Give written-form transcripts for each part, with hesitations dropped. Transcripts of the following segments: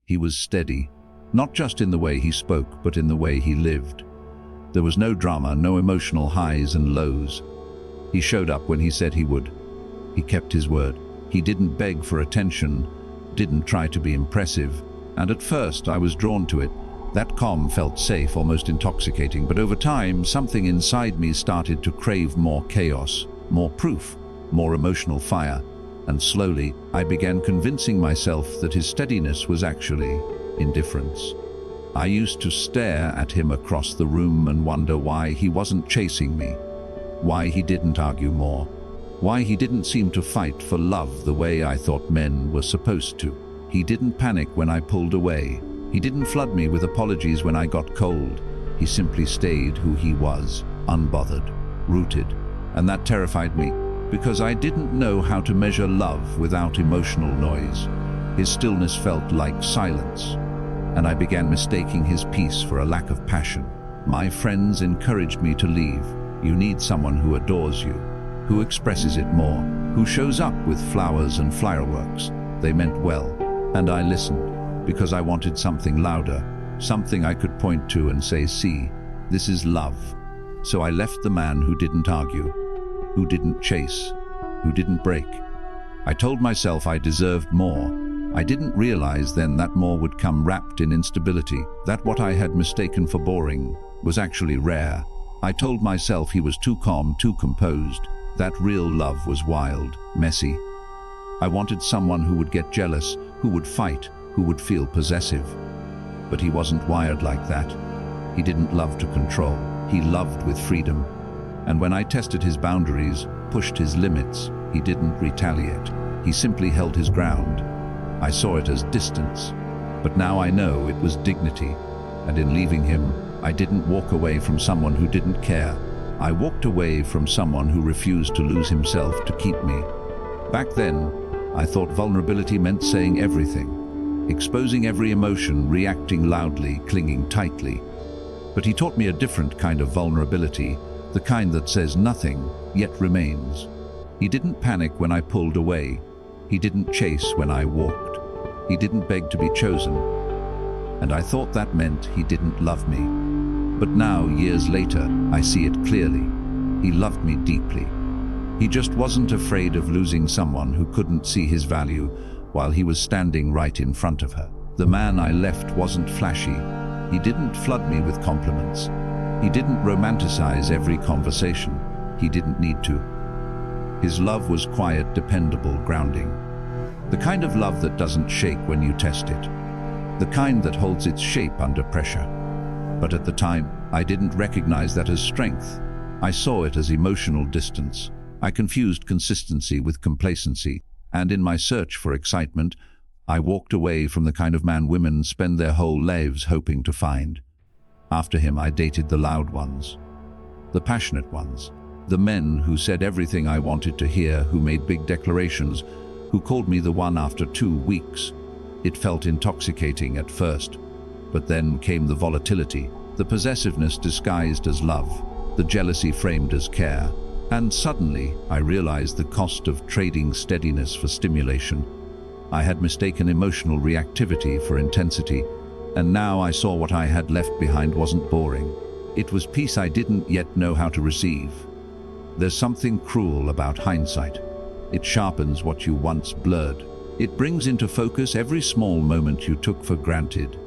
He was steady, not just in the way he spoke, but in the way he lived. There was no drama, no emotional highs and lows. He showed up when he said he would. He kept his word. He didn't beg for attention, didn't try to be impressive, and at first I was drawn to it. That calm felt safe, almost intoxicating, but over time, something inside me started to crave more chaos, more proof, more emotional fire, and slowly I began convincing myself that his steadiness was actually indifference. I used to stare at him across the room and wonder why he wasn't chasing me, why he didn't argue more, why he didn't seem to fight for love the way I thought men were supposed to. He didn't panic when I pulled away. He didn't flood me with apologies when I got cold. He simply stayed who he was, unbothered, rooted, and that terrified me because I didn't know how to measure love without emotional noise. His stillness felt like silence, and I began mistaking his peace for a lack of passion. My friends encouraged me to leave. You need someone who adores you, who expresses it more, who shows up with flowers and fireworks. They meant well, and I listened because I wanted something louder, something I could point to and say, see, this is love. So I left the man who didn't argue, who didn't chase, who didn't break. I told myself I deserved more. I didn't realize then that more would come wrapped in instability, that what I had mistaken for boring was actually rare. I told myself he was too calm, too composed, that real love was wild, messy. I wanted someone who would get jealous, who would fight, who would feel possessive. But he wasn't wired like that. He didn't love to control. He loved with freedom. And when I tested his boundaries, pushed his limits, he didn't retaliate. He simply held his ground. I saw it as distance, but now I know it was dignity. And in leaving him, I didn't walk away from someone who didn't care. I walked away from someone who refused to lose himself to keep me. Back then, I thought vulnerability meant saying everything, exposing every emotion, reacting loudly, clinging tightly. But he taught me a different kind of vulnerability, the kind that says nothing, yet remains. He didn't panic when I pulled away. He didn't chase when I walked. He didn't beg to be chosen. And I thought that meant he didn't love me. But now, years later, I see it clearly. He loved me deeply. He just wasn't afraid of losing someone who couldn't see his value while he was standing right in front of her. The man I left wasn't flashy. He didn't flood me with compliments. He didn't romanticize every conversation. He didn't need to. His love was quiet, dependable, grounding. The kind of love that doesn't shake when you test it. The kind that holds its shape under pressure. But at the time, I didn't recognize that as strength. I saw it as emotional distance. I confused consistency with complacency, and in my search for excitement, I walked away from the kind of man women spend their whole lives hoping to find. After him, I dated the loud ones, the passionate ones, the men who said everything I wanted to hear, who made big declarations, who called me the one after 2 weeks. It felt intoxicating at first, but then came the volatility, the possessiveness disguised as love, the jealousy framed as care. And suddenly, I realized the cost of trading steadiness for stimulation. I had mistaken emotional reactivity for intensity, and now I saw what I had left behind wasn't boring. It was peace I didn't yet know how to receive. There's something cruel about hindsight. It sharpens what you once blurred. It brings into focus every small moment you took for granted.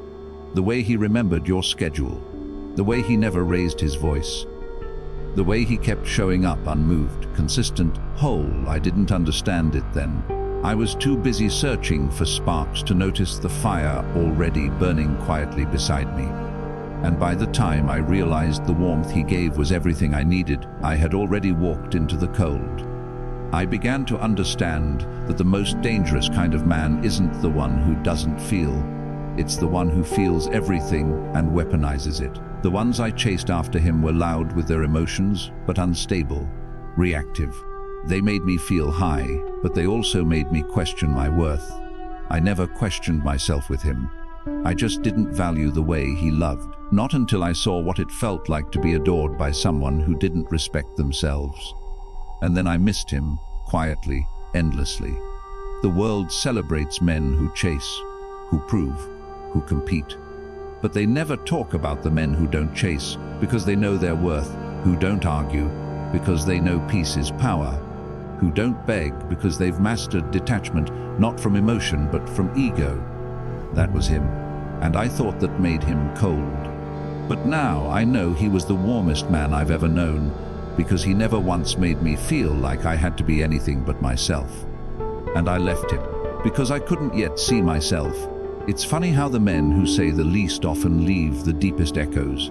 The way he remembered your schedule, the way he never raised his voice, the way he kept showing up unmoved, consistent, whole. I didn't understand it then. I was too busy searching for sparks to notice the fire already burning quietly beside me. And by the time I realized the warmth he gave was everything I needed, I had already walked into the cold. I began to understand that the most dangerous kind of man isn't the one who doesn't feel. It's the one who feels everything and weaponizes it. The ones I chased after him were loud with their emotions, but unstable, reactive. They made me feel high, but they also made me question my worth. I never questioned myself with him. I just didn't value the way he loved. Not until I saw what it felt like to be adored by someone who didn't respect themselves. And then I missed him, quietly, endlessly. The world celebrates men who chase, who prove. who compete. But they never talk about the men who don't chase because they know their worth, who don't argue because they know peace is power, who don't beg because they've mastered detachment, not from emotion but from ego. That was him, and I thought that made him cold. But now I know he was the warmest man I've ever known, because he never once made me feel like I had to be anything but myself. And I left him, because I couldn't yet see myself. It's funny how the men who say the least often leave the deepest echoes.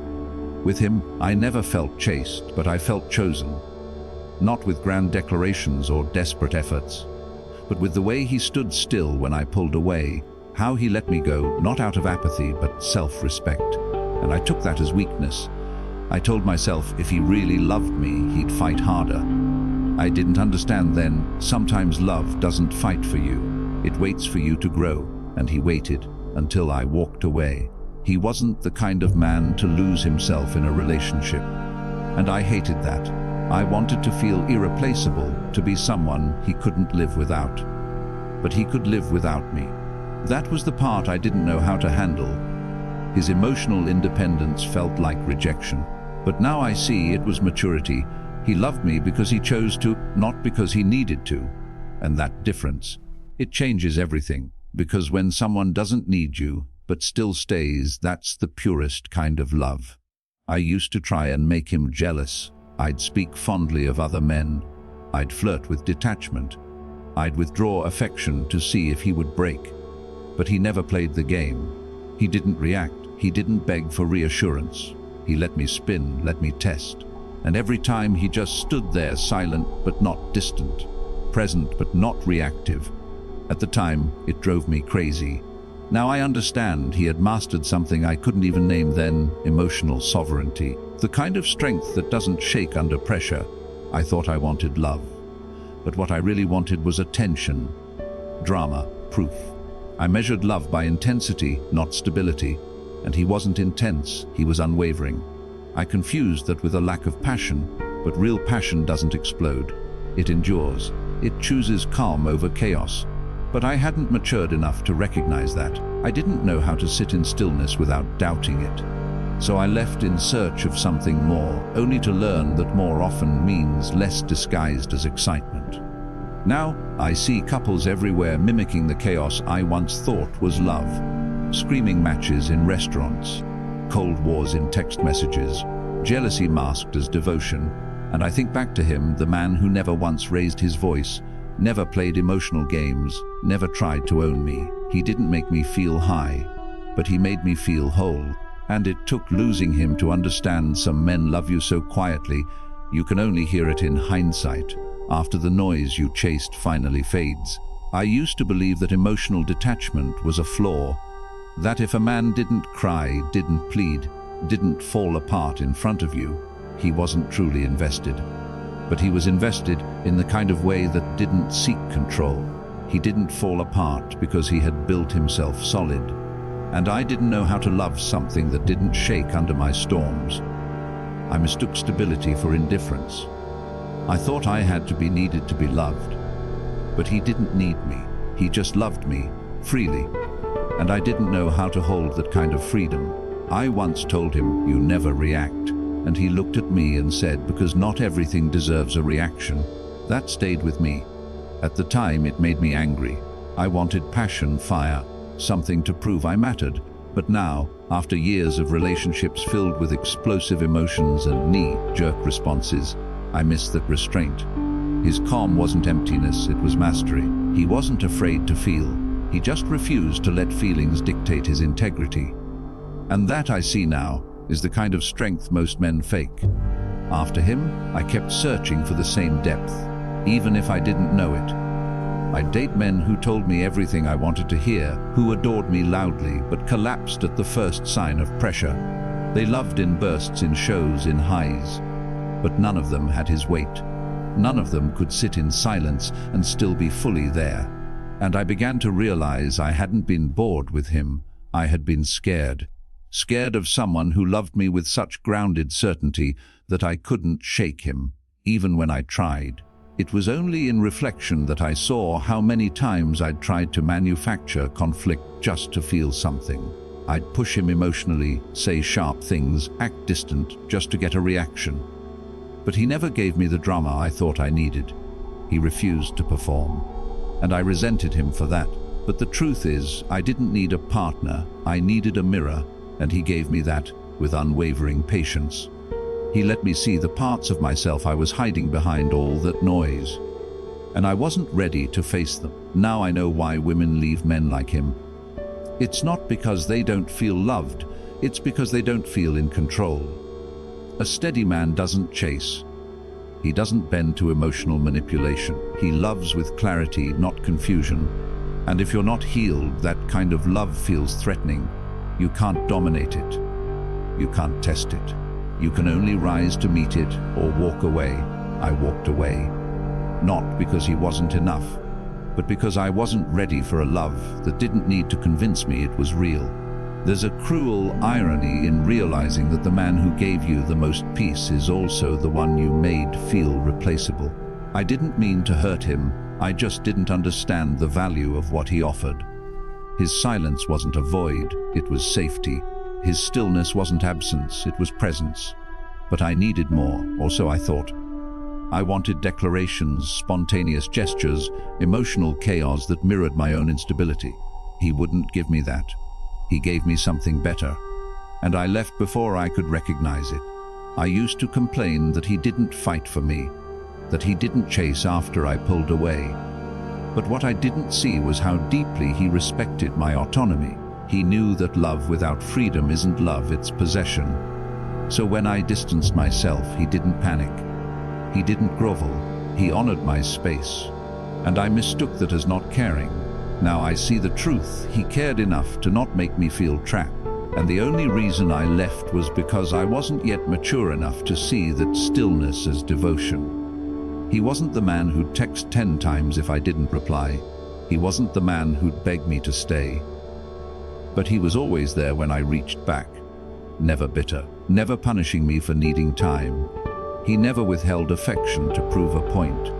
With him, I never felt chased, but I felt chosen. Not with grand declarations or desperate efforts, but with the way he stood still when I pulled away, how he let me go, not out of apathy, but self-respect. And I took that as weakness. I told myself if he really loved me, he'd fight harder. I didn't understand then, sometimes love doesn't fight for you. It waits for you to grow, and he waited until I walked away. He wasn't the kind of man to lose himself in a relationship, and I hated that. I wanted to feel irreplaceable, to be someone he couldn't live without. But he could live without me. That was the part I didn't know how to handle. His emotional independence felt like rejection. But now I see it was maturity. He loved me because he chose to, not because he needed to. And that difference, it changes everything. Because when someone doesn't need you, but still stays, that's the purest kind of love. I used to try and make him jealous. I'd speak fondly of other men. I'd flirt with detachment. I'd withdraw affection to see if he would break. But he never played the game. He didn't react. He didn't beg for reassurance. He let me spin, let me test. And every time he just stood there, silent but not distant, present but not reactive. At the time, it drove me crazy. Now I understand he had mastered something I couldn't even name then, emotional sovereignty. The kind of strength that doesn't shake under pressure. I thought I wanted love. But what I really wanted was attention, drama, proof. I measured love by intensity, not stability. And he wasn't intense, he was unwavering. I confused that with a lack of passion, but real passion doesn't explode. It endures. It chooses calm over chaos. But I hadn't matured enough to recognize that. I didn't know how to sit in stillness without doubting it. So I left in search of something more, only to learn that more often means less disguised as excitement. Now, I see couples everywhere mimicking the chaos I once thought was love. Screaming matches in restaurants, cold wars in text messages, jealousy masked as devotion. And I think back to him, the man who never once raised his voice, never played emotional games, never tried to own me. He didn't make me feel high, but he made me feel whole. And it took losing him to understand some men love you so quietly, you can only hear it in hindsight, after the noise you chased finally fades. I used to believe that emotional detachment was a flaw, that if a man didn't cry, didn't plead, didn't fall apart in front of you, he wasn't truly invested. But he was invested in the kind of way that didn't seek control. He didn't fall apart because he had built himself solid. And I didn't know how to love something that didn't shake under my storms. I mistook stability for indifference. I thought I had to be needed to be loved. But he didn't need me. He just loved me, freely. And I didn't know how to hold that kind of freedom. I once told him, "You never react." And he looked at me and said, "Because not everything deserves a reaction." That stayed with me. At the time, it made me angry. I wanted passion, fire, something to prove I mattered. But now, after years of relationships filled with explosive emotions and knee-jerk responses, I miss that restraint. His calm wasn't emptiness, it was mastery. He wasn't afraid to feel. He just refused to let feelings dictate his integrity. And that, I see now, is the kind of strength most men fake. After him, I kept searching for the same depth, even if I didn't know it. I'd date men who told me everything I wanted to hear, who adored me loudly but collapsed at the first sign of pressure. They loved in bursts, in shows, in highs. But none of them had his weight. None of them could sit in silence and still be fully there. And I began to realize I hadn't been bored with him. I had been scared. Scared of someone who loved me with such grounded certainty that I couldn't shake him, even when I tried. It was only in reflection that I saw how many times I'd tried to manufacture conflict just to feel something. I'd push him emotionally, say sharp things, act distant, just to get a reaction. But he never gave me the drama I thought I needed. He refused to perform, and I resented him for that. But the truth is, I didn't need a partner, I needed a mirror, and he gave me that with unwavering patience. He let me see the parts of myself I was hiding behind all that noise. And I wasn't ready to face them. Now I know why women leave men like him. It's not because they don't feel loved, it's because they don't feel in control. A steady man doesn't chase. He doesn't bend to emotional manipulation. He loves with clarity, not confusion. And if you're not healed, that kind of love feels threatening. You can't dominate it. You can't test it. You can only rise to meet it or walk away. I walked away. Not because he wasn't enough, but because I wasn't ready for a love that didn't need to convince me it was real. There's a cruel irony in realizing that the man who gave you the most peace is also the one you made feel replaceable. I didn't mean to hurt him, I just didn't understand the value of what he offered. His silence wasn't a void, it was safety. His stillness wasn't absence, it was presence. But I needed more, or so I thought. I wanted declarations, spontaneous gestures, emotional chaos that mirrored my own instability. He wouldn't give me that. He gave me something better, and I left before I could recognize it. I used to complain that he didn't fight for me, that he didn't chase after I pulled away. But what I didn't see was how deeply he respected my autonomy. He knew that love without freedom isn't love, it's possession. So when I distanced myself, he didn't panic. He didn't grovel. He honored my space. And I mistook that as not caring. Now I see the truth. He cared enough to not make me feel trapped. And the only reason I left was because I wasn't yet mature enough to see that stillness is devotion. He wasn't the man who'd text 10 times if I didn't reply. He wasn't the man who'd beg me to stay. But he was always there when I reached back. Never bitter, never punishing me for needing time. He never withheld affection to prove a point.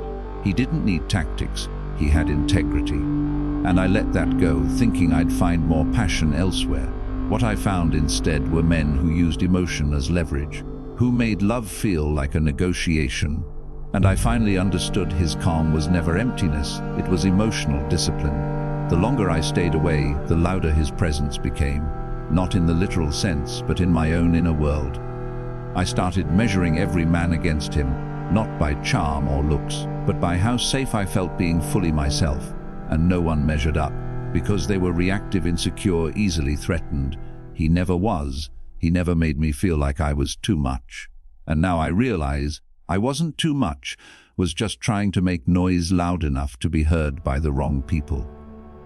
He didn't need tactics, he had integrity. And I let that go, thinking I'd find more passion elsewhere. What I found instead were men who used emotion as leverage, who made love feel like a negotiation. And I finally understood his calm was never emptiness, it was emotional discipline. The longer I stayed away, the louder his presence became, not in the literal sense, but in my own inner world. I started measuring every man against him, not by charm or looks, but by how safe I felt being fully myself. And no one measured up, because they were reactive, insecure, easily threatened. He never was. He never made me feel like I was too much. And now I realize I wasn't too much, was just trying to make noise loud enough to be heard by the wrong people.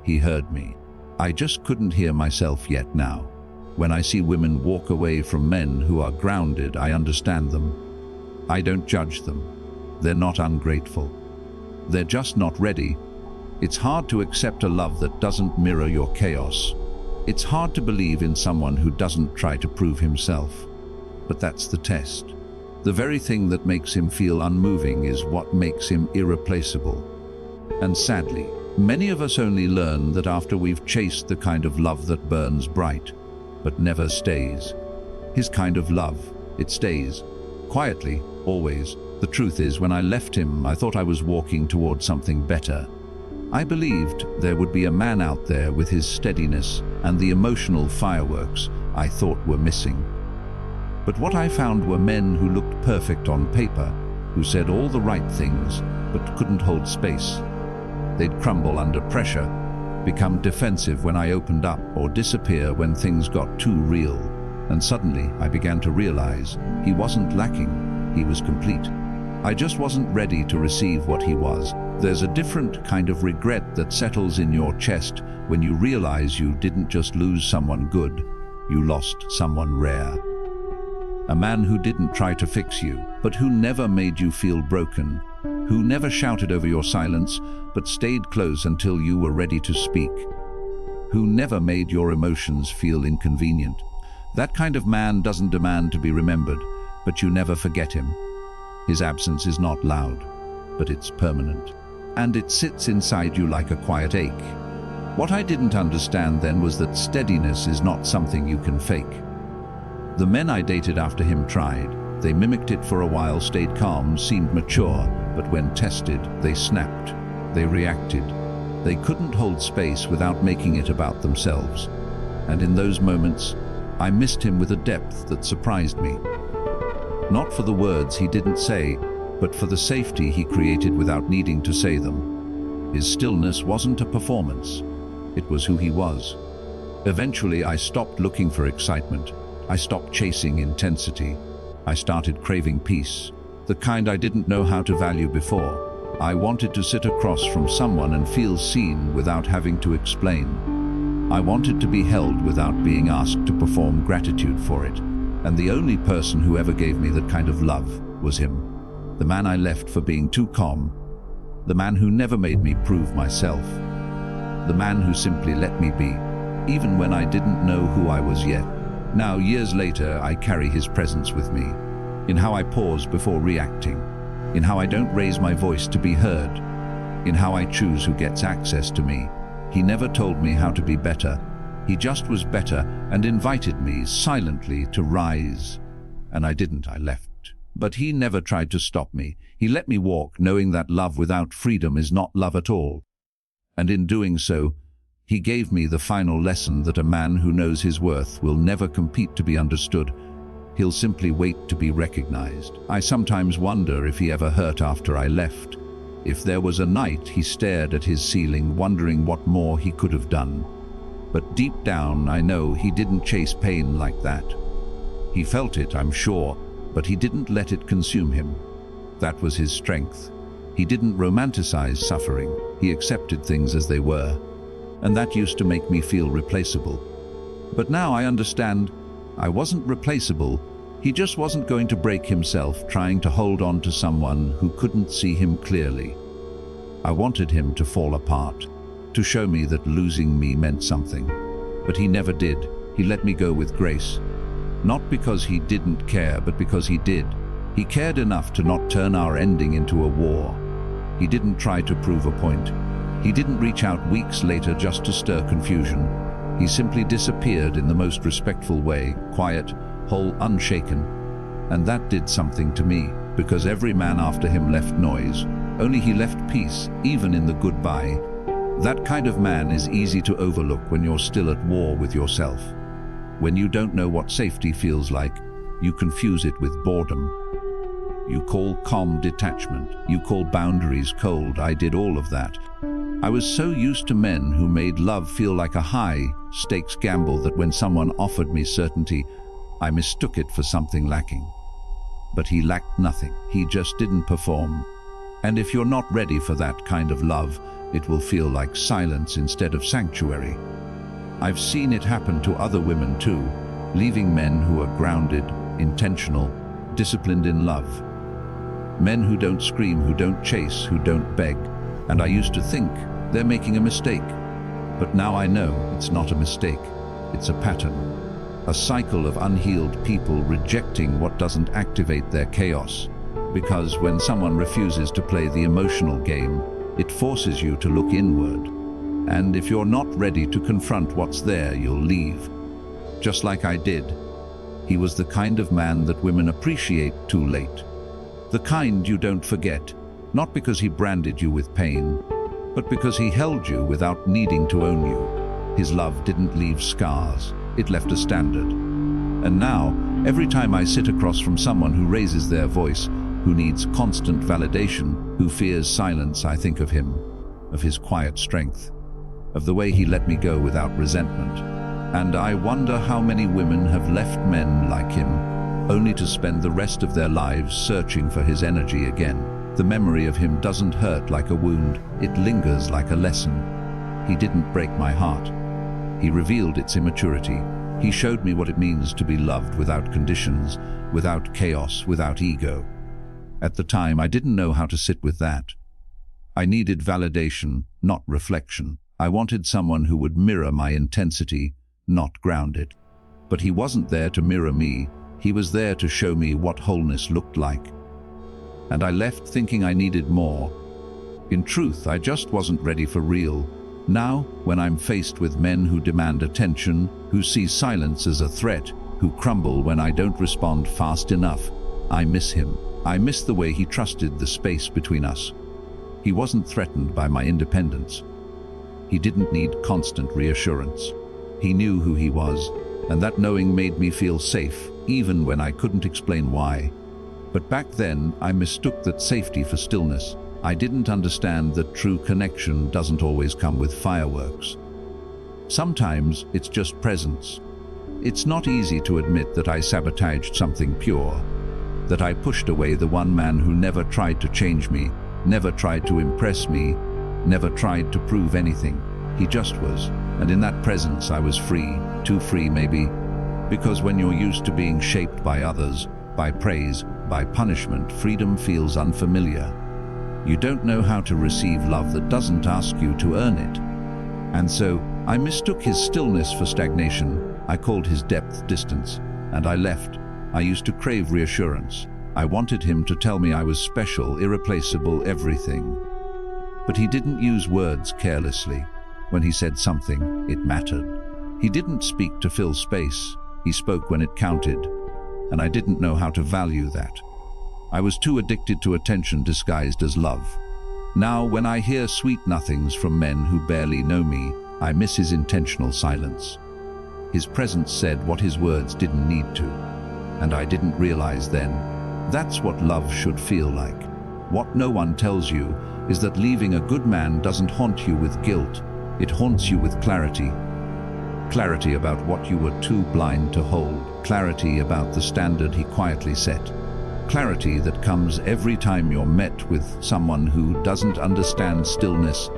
He heard me. I just couldn't hear myself yet now. When I see women walk away from men who are grounded, I understand them. I don't judge them. They're not ungrateful. They're just not ready. It's hard to accept a love that doesn't mirror your chaos. It's hard to believe in someone who doesn't try to prove himself. But that's the test. The very thing that makes him feel unmoving is what makes him irreplaceable. And sadly, many of us only learn that after we've chased the kind of love that burns bright, but never stays. His kind of love, it stays. Quietly, always. The truth is, when I left him, I thought I was walking toward something better. I believed there would be a man out there with his steadiness and the emotional fireworks I thought were missing. But what I found were men who looked perfect on paper, who said all the right things, but couldn't hold space. They'd crumble under pressure, become defensive when I opened up, or disappear when things got too real. And suddenly I began to realize he wasn't lacking, he was complete. I just wasn't ready to receive what he was. There's a different kind of regret that settles in your chest when you realize you didn't just lose someone good, you lost someone rare. A man who didn't try to fix you, but who never made you feel broken, who never shouted over your silence, but stayed close until you were ready to speak, who never made your emotions feel inconvenient. That kind of man doesn't demand to be remembered, but you never forget him. His absence is not loud, but it's permanent. And it sits inside you like a quiet ache. What I didn't understand then was that steadiness is not something you can fake. The men I dated after him tried. They mimicked it for a while, stayed calm, seemed mature, but when tested, they snapped. They reacted. They couldn't hold space without making it about themselves. And in those moments, I missed him with a depth that surprised me. Not for the words he didn't say, but for the safety he created without needing to say them. His stillness wasn't a performance. It was who he was. Eventually, I stopped looking for excitement. I stopped chasing intensity. I started craving peace, the kind I didn't know how to value before. I wanted to sit across from someone and feel seen without having to explain. I wanted to be held without being asked to perform gratitude for it. And the only person who ever gave me that kind of love was him. The man I left for being too calm. The man who never made me prove myself. The man who simply let me be, even when I didn't know who I was yet. Now, years later, I carry his presence with me, in how I pause before reacting, in how I don't raise my voice to be heard, in how I choose who gets access to me. He never told me how to be better. He just was better and invited me silently to rise. And I didn't, I left. But he never tried to stop me. He let me walk, knowing that love without freedom is not love at all. And in doing so, he gave me the final lesson that a man who knows his worth will never compete to be understood. He'll simply wait to be recognized. I sometimes wonder if he ever hurt after I left. If there was a night he stared at his ceiling, wondering what more he could have done. But deep down, I know he didn't chase pain like that. He felt it, I'm sure, but he didn't let it consume him. That was his strength. He didn't romanticize suffering. He accepted things as they were. And that used to make me feel replaceable. But now I understand I wasn't replaceable. He just wasn't going to break himself trying to hold on to someone who couldn't see him clearly. I wanted him to fall apart, to show me that losing me meant something. But he never did. He let me go with grace. Not because he didn't care, but because he did. He cared enough to not turn our ending into a war. He didn't try to prove a point. He didn't reach out weeks later just to stir confusion. He simply disappeared in the most respectful way, quiet, whole, unshaken. And that did something to me, because every man after him left noise. Only he left peace, even in the goodbye. That kind of man is easy to overlook when you're still at war with yourself. When you don't know what safety feels like, you confuse it with boredom. You call calm detachment. You call boundaries cold. I did all of that. I was so used to men who made love feel like a high-stakes gamble that when someone offered me certainty, I mistook it for something lacking. But he lacked nothing. He just didn't perform. And if you're not ready for that kind of love, it will feel like silence instead of sanctuary. I've seen it happen to other women too, leaving men who are grounded, intentional, disciplined in love. Men who don't scream, who don't chase, who don't beg. And I used to think they're making a mistake. But now I know it's not a mistake. It's a pattern. A cycle of unhealed people rejecting what doesn't activate their chaos. Because when someone refuses to play the emotional game, it forces you to look inward. And if you're not ready to confront what's there, you'll leave. Just like I did. He was the kind of man that women appreciate too late. The kind you don't forget, not because he branded you with pain, but because he held you without needing to own you. His love didn't leave scars, it left a standard. And now, every time I sit across from someone who raises their voice, who needs constant validation, who fears silence, I think of him, of his quiet strength, of the way he let me go without resentment. And I wonder how many women have left men like him, only to spend the rest of their lives searching for his energy again. The memory of him doesn't hurt like a wound, it lingers like a lesson. He didn't break my heart. He revealed its immaturity. He showed me what it means to be loved without conditions, without chaos, without ego. At the time, I didn't know how to sit with that. I needed validation, not reflection. I wanted someone who would mirror my intensity, not ground it. But he wasn't there to mirror me. He was there to show me what wholeness looked like. And I left thinking I needed more. In truth, I just wasn't ready for real, Now, when I'm faced with men who demand attention, who see silence as a threat, who crumble when I don't respond fast enough, I miss him. I miss the way he trusted the space between us. He wasn't threatened by my independence. He didn't need constant reassurance. He knew who he was, and that knowing made me feel safe, even when I couldn't explain why. But back then, I mistook that safety for stillness. I didn't understand that true connection doesn't always come with fireworks. Sometimes it's just presence. It's not easy to admit that I sabotaged something pure, that I pushed away the one man who never tried to change me, never tried to impress me, never tried to prove anything. He just was, and in that presence I was free, too free maybe, because when you're used to being shaped by others, by praise, by punishment, freedom feels unfamiliar. You don't know how to receive love that doesn't ask you to earn it. And so, I mistook his stillness for stagnation. I called his depth distance, and I left. I used to crave reassurance. I wanted him to tell me I was special, irreplaceable, everything. But he didn't use words carelessly. When he said something, it mattered. He didn't speak to fill space. He spoke when it counted, and I didn't know how to value that. I was too addicted to attention disguised as love. Now, when I hear sweet nothings from men who barely know me, I miss his intentional silence. His presence said what his words didn't need to, and I didn't realize then. That's what love should feel like. What no one tells you is that leaving a good man doesn't haunt you with guilt. It haunts you with clarity. Clarity about what you were too blind to hold. Clarity about the standard he quietly set. Clarity that comes every time you're met with someone who doesn't understand stillness,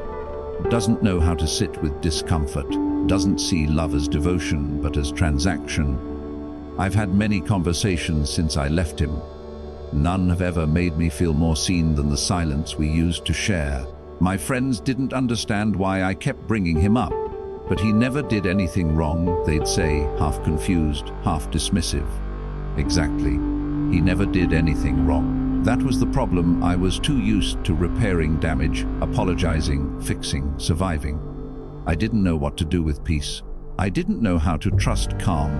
doesn't know how to sit with discomfort, doesn't see love as devotion but as transaction. I've had many conversations since I left him. None have ever made me feel more seen than the silence we used to share. My friends didn't understand why I kept bringing him up, but he never did anything wrong, they'd say, half confused, half dismissive. Exactly. He never did anything wrong. That was the problem. I was too used to repairing damage, apologizing, fixing, surviving. I didn't know what to do with peace. I didn't know how to trust calm.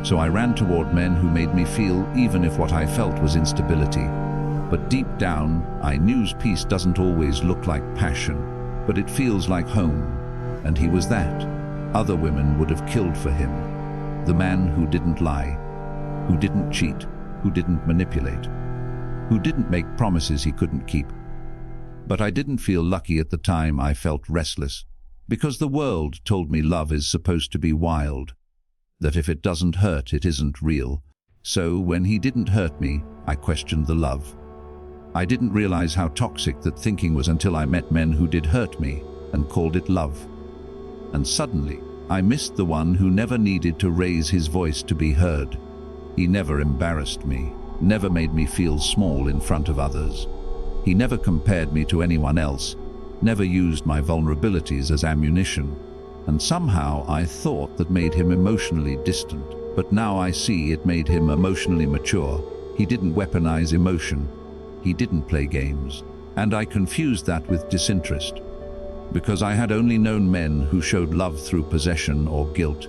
So I ran toward men who made me feel even if what I felt was instability. But deep down, I knew peace doesn't always look like passion, but it feels like home. And he was that. Other women would have killed for him. The man who didn't lie, who didn't cheat, who didn't manipulate, who didn't make promises he couldn't keep. But I didn't feel lucky at the time. I felt restless, because the world told me love is supposed to be wild, that if it doesn't hurt, it isn't real. So when he didn't hurt me, I questioned the love. I didn't realize how toxic that thinking was until I met men who did hurt me and called it love. And suddenly, I missed the one who never needed to raise his voice to be heard. He never embarrassed me, never made me feel small in front of others. He never compared me to anyone else, never used my vulnerabilities as ammunition. And somehow I thought that made him emotionally distant. But now I see it made him emotionally mature. He didn't weaponize emotion. He didn't play games. And I confused that with disinterest, because I had only known men who showed love through possession or guilt.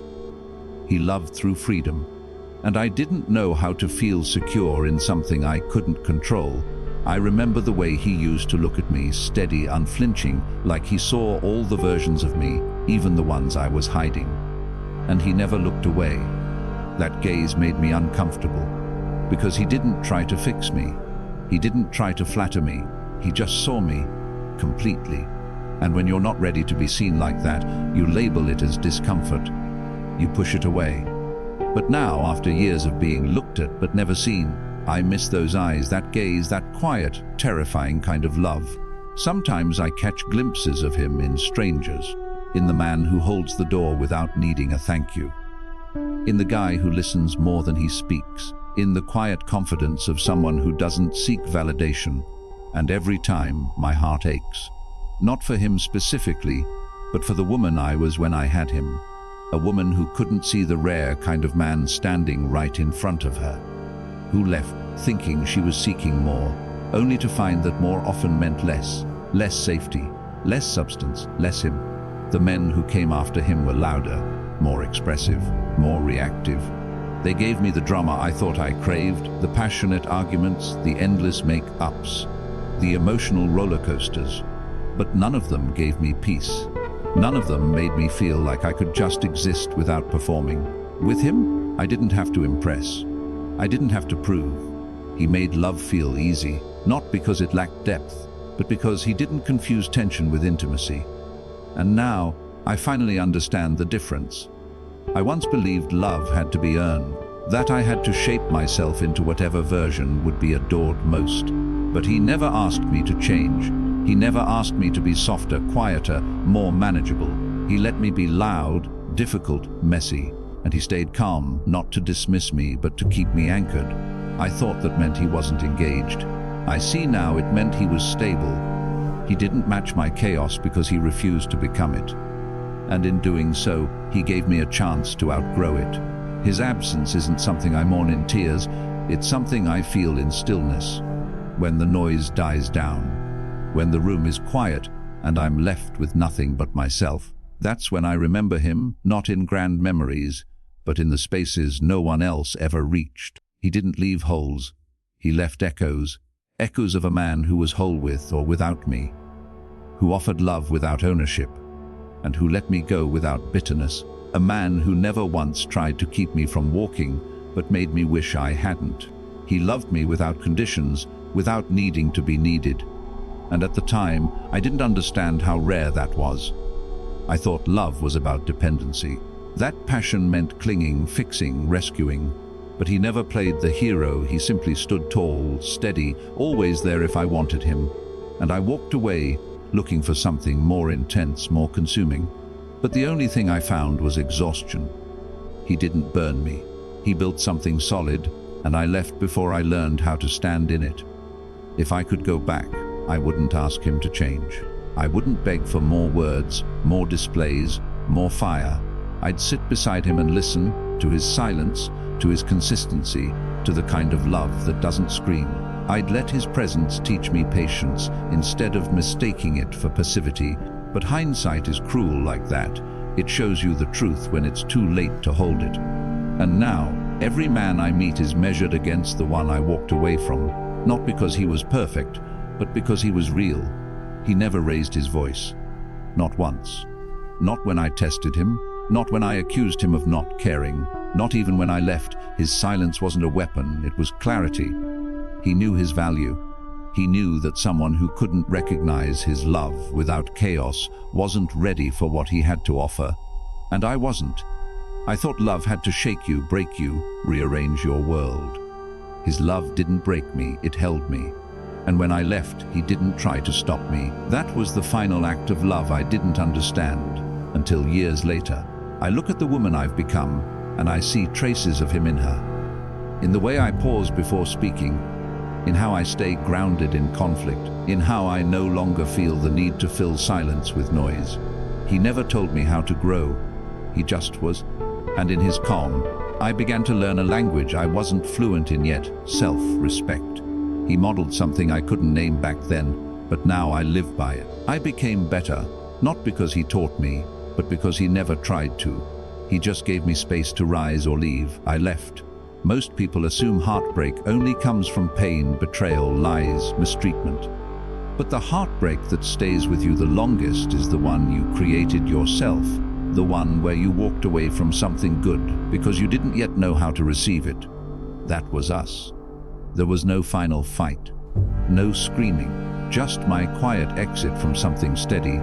He loved through freedom. And I didn't know how to feel secure in something I couldn't control. I remember the way he used to look at me, steady, unflinching, like he saw all the versions of me, even the ones I was hiding. And he never looked away. That gaze made me uncomfortable, because he didn't try to fix me. He didn't try to flatter me. He just saw me completely. And when you're not ready to be seen like that, you label it as discomfort. You push it away. But now, after years of being looked at but never seen, I miss those eyes, that gaze, that quiet, terrifying kind of love. Sometimes I catch glimpses of him in strangers, in the man who holds the door without needing a thank you, in the guy who listens more than he speaks, in the quiet confidence of someone who doesn't seek validation. And every time, my heart aches. Not for him specifically, but for the woman I was when I had him. A woman who couldn't see the rare kind of man standing right in front of her, who left thinking she was seeking more, only to find that more often meant less safety, less substance, less him. The men who came after him were louder, more expressive, more reactive. They gave me the drama I thought I craved, the passionate arguments, the endless make-ups, the emotional roller coasters. But none of them gave me peace. None of them made me feel like I could just exist without performing. With him, I didn't have to impress. I didn't have to prove. He made love feel easy, not because it lacked depth, but because he didn't confuse tension with intimacy. And now, I finally understand the difference. I once believed love had to be earned, that I had to shape myself into whatever version would be adored most. But he never asked me to change. He never asked me to be softer, quieter, more manageable. He let me be loud, difficult, messy, and he stayed calm, not to dismiss me, but to keep me anchored. I thought that meant he wasn't engaged. I see now it meant he was stable. He didn't match my chaos because he refused to become it. And in doing so, he gave me a chance to outgrow it. His absence isn't something I mourn in tears, it's something I feel in stillness. When the noise dies down, when the room is quiet and I'm left with nothing but myself, that's when I remember him, not in grand memories, but in the spaces no one else ever reached. He didn't leave holes, he left echoes, echoes of a man who was whole with or without me, who offered love without ownership, and who let me go without bitterness, a man who never once tried to keep me from walking, but made me wish I hadn't. He loved me without conditions, without needing to be needed. And at the time, I didn't understand how rare that was. I thought love was about dependency. That passion meant clinging, fixing, rescuing. But he never played the hero, he simply stood tall, steady, always there if I wanted him. And I walked away, looking for something more intense, more consuming. But the only thing I found was exhaustion. He didn't burn me. He built something solid, and I left before I learned how to stand in it. If I could go back, I wouldn't ask him to change. I wouldn't beg for more words, more displays, more fire. I'd sit beside him and listen to his silence, to his consistency, to the kind of love that doesn't scream. I'd let his presence teach me patience instead of mistaking it for passivity. But hindsight is cruel like that. It shows you the truth when it's too late to hold it. And now, every man I meet is measured against the one I walked away from, not because he was perfect, but because he was real. He never raised his voice. Not once. Not when I tested him, not when I accused him of not caring, not even when I left. His silence wasn't a weapon, it was clarity. He knew his value. He knew that someone who couldn't recognize his love without chaos wasn't ready for what he had to offer. And I wasn't. I thought love had to shake you, break you, rearrange your world. His love didn't break me, it held me. And when I left, he didn't try to stop me. That was the final act of love I didn't understand until years later. I look at the woman I've become, and I see traces of him in her. In the way I pause before speaking, in how I stay grounded in conflict, in how I no longer feel the need to fill silence with noise. He never told me how to grow, he just was. And in his calm, I began to learn a language I wasn't fluent in yet, self-respect. He modeled something I couldn't name back then, but now I live by it. I became better, not because he taught me, but because he never tried to. He just gave me space to rise or leave. I left. Most people assume heartbreak only comes from pain, betrayal, lies, mistreatment. But the heartbreak that stays with you the longest is the one you created yourself, the one where you walked away from something good because you didn't yet know how to receive it. That was us. There was no final fight, no screaming, just my quiet exit from something steady,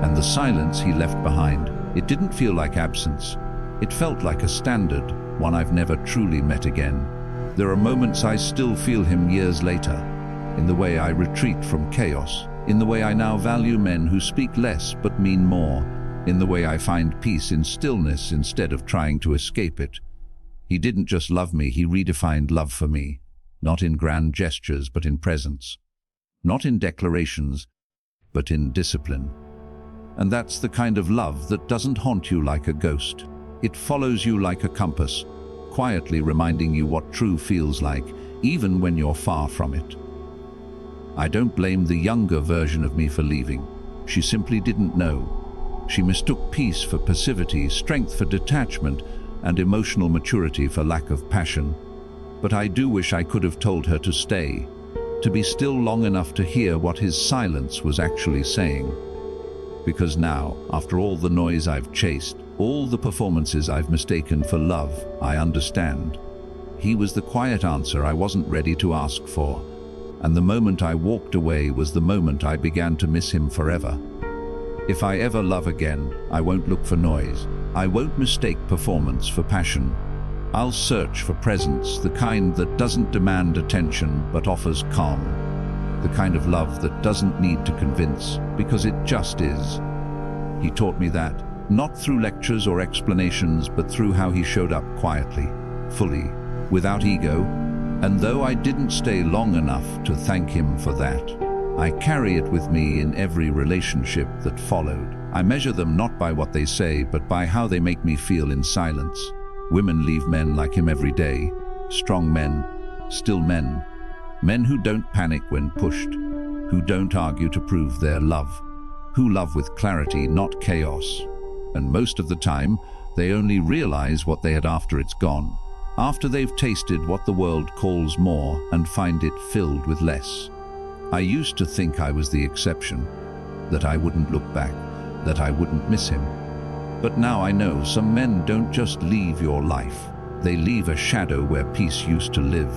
and the silence he left behind. It didn't feel like absence. It felt like a standard, one I've never truly met again. There are moments I still feel him years later, in the way I retreat from chaos, in the way I now value men who speak less but mean more, in the way I find peace in stillness instead of trying to escape it. He didn't just love me, he redefined love for me, not in grand gestures but in presence, not in declarations, but in discipline. And that's the kind of love that doesn't haunt you like a ghost. It follows you like a compass, quietly reminding you what true feels like, even when you're far from it. I don't blame the younger version of me for leaving. She simply didn't know. She mistook peace for passivity, strength for detachment, and emotional maturity for lack of passion. But I do wish I could have told her to stay, to be still long enough to hear what his silence was actually saying. Because now, after all the noise I've chased, all the performances I've mistaken for love, I understand. He was the quiet answer I wasn't ready to ask for, and the moment I walked away was the moment I began to miss him forever. If I ever love again, I won't look for noise. I won't mistake performance for passion. I'll search for presence, the kind that doesn't demand attention but offers calm. The kind of love that doesn't need to convince, because it just is. He taught me that, not through lectures or explanations, but through how he showed up quietly, fully, without ego. And though I didn't stay long enough to thank him for that, I carry it with me in every relationship that followed. I measure them not by what they say, but by how they make me feel in silence. Women leave men like him every day. Strong men, still men. Men who don't panic when pushed, who don't argue to prove their love, who love with clarity, not chaos. And most of the time, they only realize what they had after it's gone, after they've tasted what the world calls more and find it filled with less. I used to think I was the exception, that I wouldn't look back, that I wouldn't miss him. But now I know some men don't just leave your life, they leave a shadow where peace used to live.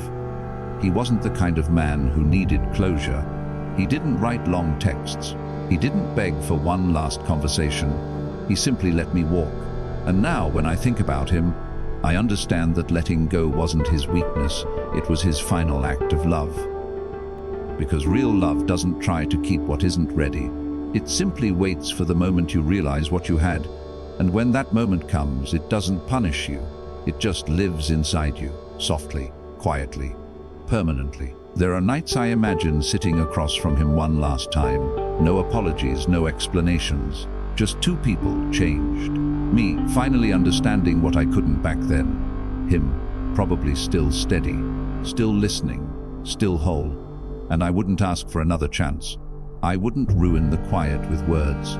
He wasn't the kind of man who needed closure. He didn't write long texts. He didn't beg for one last conversation. He simply let me walk. And now, when I think about him, I understand that letting go wasn't his weakness, it was his final act of love. Because real love doesn't try to keep what isn't ready. It simply waits for the moment you realize what you had. And when that moment comes, it doesn't punish you. It just lives inside you, softly, quietly, permanently. There are nights I imagine sitting across from him one last time. No apologies, no explanations. Just two people changed. Me, finally understanding what I couldn't back then. Him, probably still steady, still listening, still whole. And I wouldn't ask for another chance. I wouldn't ruin the quiet with words.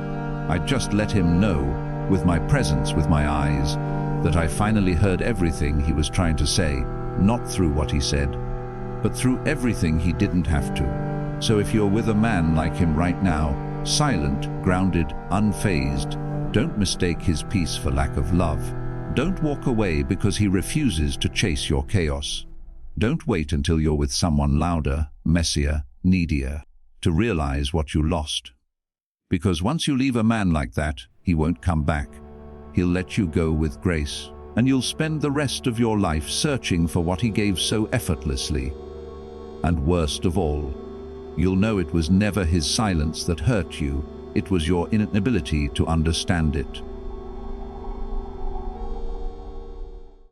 I'd just let him know, with my presence, with my eyes, that I finally heard everything he was trying to say, not through what he said, but through everything he didn't have to. So if you're with a man like him right now, silent, grounded, unfazed, don't mistake his peace for lack of love. Don't walk away because he refuses to chase your chaos. Don't wait until you're with someone louder, messier, needier, to realize what you lost. Because once you leave a man like that, he won't come back. He'll let you go with grace, and you'll spend the rest of your life searching for what he gave so effortlessly. And worst of all, you'll know it was never his silence that hurt you, it was your inability to understand it.